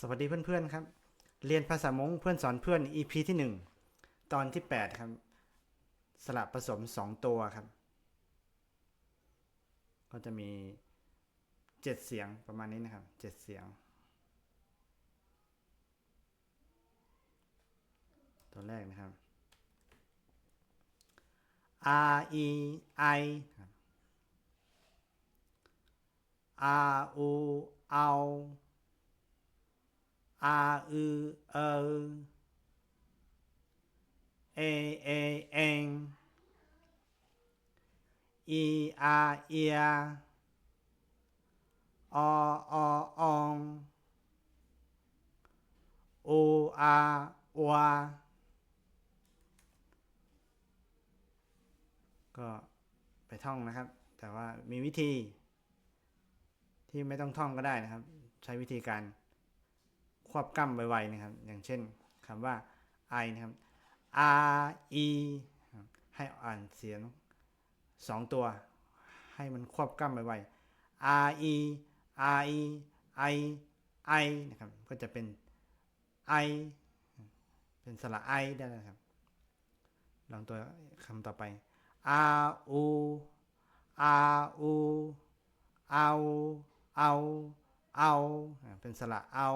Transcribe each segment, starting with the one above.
สวัสดีเพื่อนๆครับเรียนภาษามงเพื่อนสอนเพื่อน EP ที่1ตอนที่8ครับสระผสม2ตัวครับก็จะมี7เสียงประมาณนี้นะครับ7เสียงตัวแรกนะครับ R E I ครับ R U เอา R U เออ A A เอง E R เอีย อออองโออาอวาก็ไปท่องนะครับแต่ว่ามีวิธีที่ไม่ต้องท่องก็ได้นะครับใช้วิธีการควบกล้ำไวๆนะครับอย่างเช่นคำว่า I นะครับ R E ให้อ่านเสียง2ตัวให้มันควบกล้ำไวๆ R E R E I I นะครับก็จะเป็น I เป็นสระ I ได้นะครับลองตัวคำต่อไป R U R U เอาเอาเอาเป็นสระเอา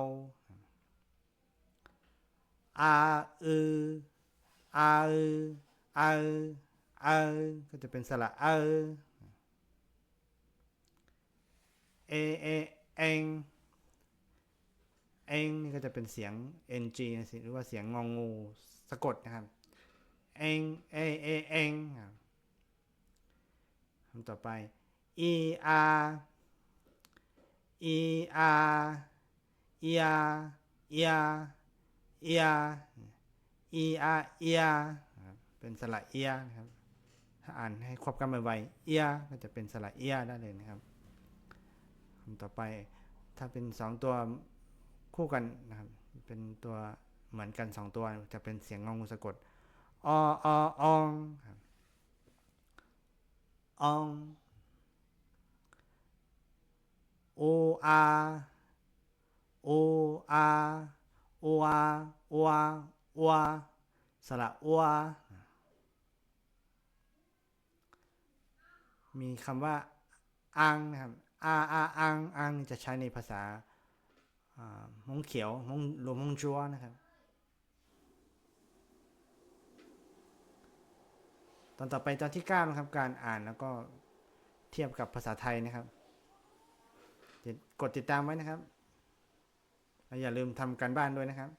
R อือ R อือ R อก็จะเป็นสระเอเอเองเองนี่ก็จะเป็นเสียง ng หรือว่าเสียงงองูสะกดนะครับเองเอเอเองคำต่อไป e r e r e r e r e r e r e r เป็นสระเอียนะครับถ้าอ่านให้ควบกันไวๆเอียก็จะเป็นสระเอียได้เลยนะครับคำต่อไปถ้าเป็น2ตัวคู่กันนะครับเป็นตัวเหมือนกัน2ตัวจะเป็นเสียงงองูสะกดอออองอองโออาโออาโออาโออาโออาสระอัวมีคำว่าอังนะครับอังอังจะใช้ในภาษามงเขียวมงหลวงมงจัวนะครับตอนต่อไปตอนที่9นะครับการอ่านแล้วก็เทียบกับภาษาไทยนะครับกดติดตามไว้นะครับและอย่าลืมทำการบ้านด้วยนะครับ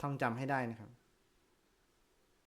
ท่องจำให้ได้นะครับ